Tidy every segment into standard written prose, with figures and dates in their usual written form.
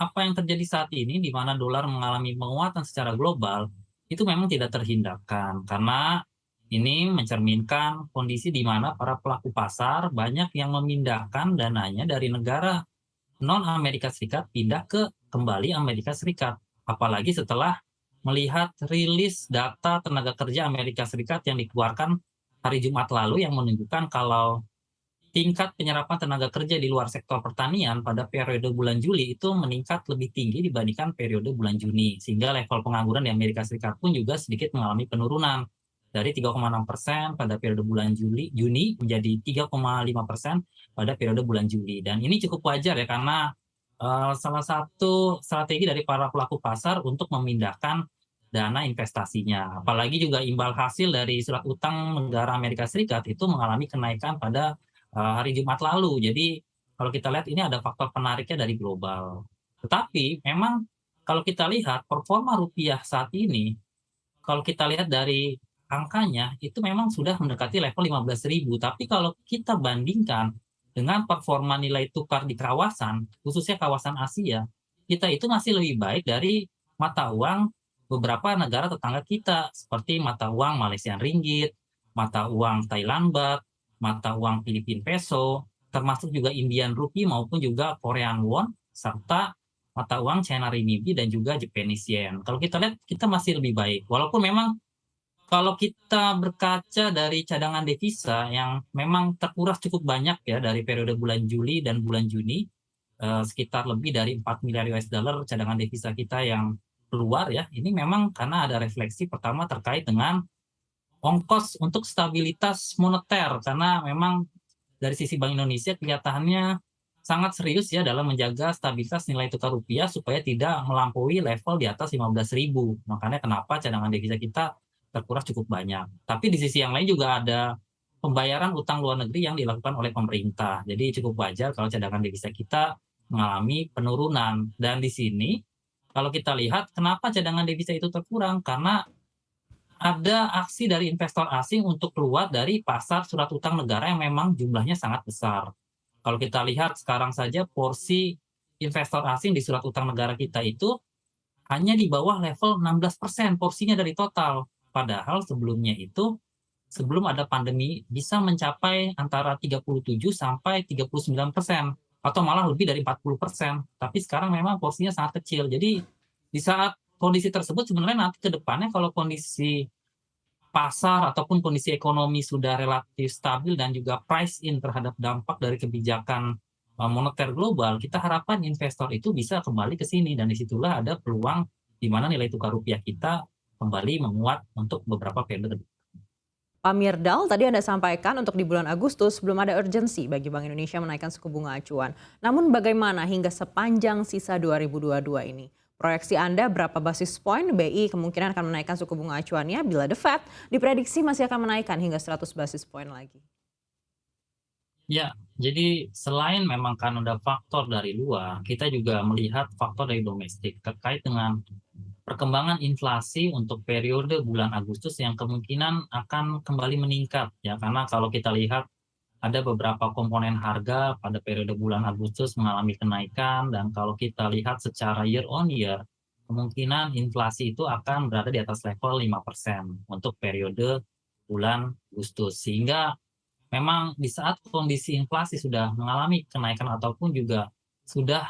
apa yang terjadi saat ini di mana dolar mengalami penguatan secara global, itu memang tidak terhindarkan karena ini mencerminkan kondisi di mana para pelaku pasar banyak yang memindahkan dananya dari negara non Amerika Serikat pindah ke kembali Amerika Serikat. Apalagi setelah melihat rilis data tenaga kerja Amerika Serikat yang dikeluarkan hari Jumat lalu yang menunjukkan kalau tingkat penyerapan tenaga kerja di luar sektor pertanian pada periode bulan Juli itu meningkat lebih tinggi dibandingkan periode bulan Juni, sehingga level pengangguran di Amerika Serikat pun juga sedikit mengalami penurunan dari 3,6% pada periode bulan Juni menjadi 3,5% pada periode bulan Juli. Dan ini cukup wajar ya karena salah satu strategi dari para pelaku pasar untuk memindahkan dana investasinya. Apalagi juga imbal hasil dari surat utang negara Amerika Serikat itu mengalami kenaikan pada hari Jumat lalu. Jadi kalau kita lihat ini ada faktor penariknya dari global. Tetapi memang kalau kita lihat performa rupiah saat ini, kalau kita lihat dari angkanya itu memang sudah mendekati level 15.000. Tapi kalau kita bandingkan dengan performa nilai tukar di kawasan, khususnya kawasan Asia, kita itu masih lebih baik dari mata uang beberapa negara tetangga kita, seperti mata uang Malaysian Ringgit, mata uang Thailand Baht, mata uang Filipin Peso, termasuk juga Indian Rupee maupun juga Korean Won, serta mata uang China Renminbi dan juga Japanese Yen. Kalau kita lihat, kita masih lebih baik. Walaupun memang kalau kita berkaca dari cadangan devisa yang memang terkuras cukup banyak ya dari periode bulan Juli dan bulan Juni, sekitar lebih dari 4 miliar US dollar cadangan devisa kita yang keluar ya. Ini memang karena ada refleksi pertama terkait dengan ongkos untuk stabilitas moneter, karena memang dari sisi Bank Indonesia kelihatannya sangat serius ya dalam menjaga stabilitas nilai tukar rupiah supaya tidak melampaui level di atas 15.000. Makanya kenapa cadangan devisa kita terkuras cukup banyak. Tapi di sisi yang lain juga ada pembayaran utang luar negeri yang dilakukan oleh pemerintah. Jadi cukup wajar kalau cadangan devisa kita mengalami penurunan. Dan di sini kalau kita lihat kenapa cadangan devisa itu terkurang, karena ada aksi dari investor asing untuk keluar dari pasar surat utang negara yang memang jumlahnya sangat besar. Kalau kita lihat sekarang saja porsi investor asing di surat utang negara kita itu hanya di bawah level 16% porsinya dari total. Padahal sebelumnya itu, sebelum ada pandemi, bisa mencapai antara 37 sampai 39%, atau malah lebih dari 40%. Tapi sekarang memang porsinya sangat kecil. Jadi di saat kondisi tersebut sebenarnya nanti ke depannya kalau kondisi pasar ataupun kondisi ekonomi sudah relatif stabil dan juga price in terhadap dampak dari kebijakan moneter global, kita harapkan investor itu bisa kembali ke sini dan disitulah ada peluang di mana nilai tukar rupiah kita kembali menguat untuk beberapa periode. Pak Mirdal, tadi Anda sampaikan untuk di bulan Agustus belum ada urgensi bagi Bank Indonesia menaikkan suku bunga acuan. Namun bagaimana hingga sepanjang sisa 2022 ini? Proyeksi Anda berapa basis poin BI kemungkinan akan menaikkan suku bunga acuannya bila The Fed diprediksi masih akan menaikkan hingga 100 basis poin lagi? Ya, jadi selain memang kan ada faktor dari luar, kita juga melihat faktor dari domestik terkait dengan perkembangan inflasi untuk periode bulan Agustus yang kemungkinan akan kembali meningkat ya, karena kalau kita lihat ada beberapa komponen harga pada periode bulan Agustus mengalami kenaikan, dan kalau kita lihat secara year on year, kemungkinan inflasi itu akan berada di atas level 5% untuk periode bulan Agustus. Sehingga memang di saat kondisi inflasi sudah mengalami kenaikan ataupun juga sudah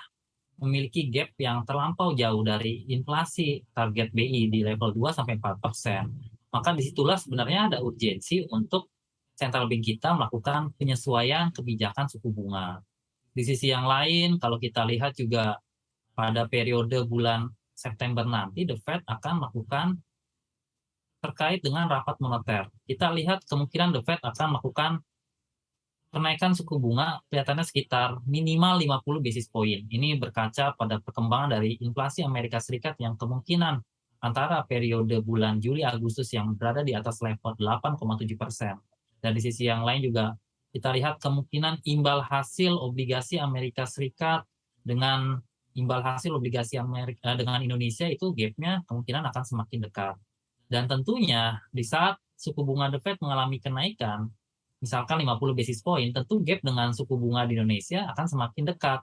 memiliki gap yang terlampau jauh dari inflasi target BI di level 2-4%, maka disitulah sebenarnya ada urgensi untuk central bank kita melakukan penyesuaian kebijakan suku bunga. Di sisi yang lain, kalau kita lihat juga pada periode bulan September nanti, The Fed akan melakukan terkait dengan rapat moneter. Kita lihat kemungkinan The Fed akan melakukan kenaikan suku bunga kelihatannya sekitar minimal 50 basis point. Ini berkaca pada perkembangan dari inflasi Amerika Serikat yang kemungkinan antara periode bulan Juli Agustus yang berada di atas level 8,7%. Dan di sisi yang lain juga kita lihat kemungkinan imbal hasil obligasi Amerika Serikat dengan imbal hasil obligasi Amerika dengan Indonesia itu gapnya kemungkinan akan semakin dekat. Dan tentunya di saat suku bunga The Fed mengalami kenaikan, misalkan 50 basis point, tentu gap dengan suku bunga di Indonesia akan semakin dekat.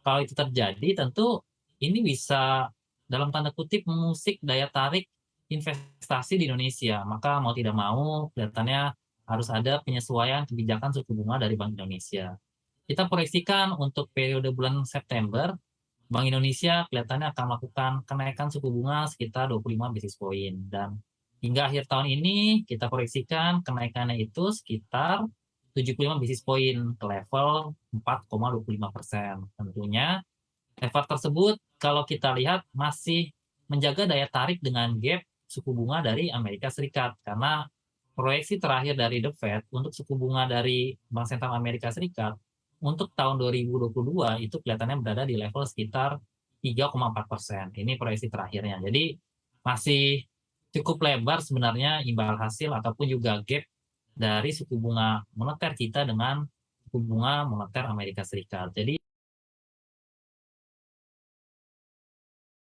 Kalau itu terjadi, tentu ini bisa dalam tanda kutip mengusik daya tarik investasi di Indonesia. Maka mau tidak mau kelihatannya harus ada penyesuaian kebijakan suku bunga dari Bank Indonesia. Kita proyeksikan untuk periode bulan September, Bank Indonesia kelihatannya akan melakukan kenaikan suku bunga sekitar 25 basis point. Dan hingga akhir tahun ini kita proyeksikan kenaikannya itu sekitar 75 basis point ke level 4,25%. Tentunya level tersebut kalau kita lihat masih menjaga daya tarik dengan gap suku bunga dari Amerika Serikat. Karena proyeksi terakhir dari The Fed untuk suku bunga dari Bank Sentral Amerika Serikat untuk tahun 2022 itu kelihatannya berada di level sekitar 3,4%. Ini proyeksi terakhirnya. Jadi masih cukup lebar sebenarnya imbal hasil ataupun juga gap dari suku bunga moneter kita dengan suku bunga moneter Amerika Serikat. Jadi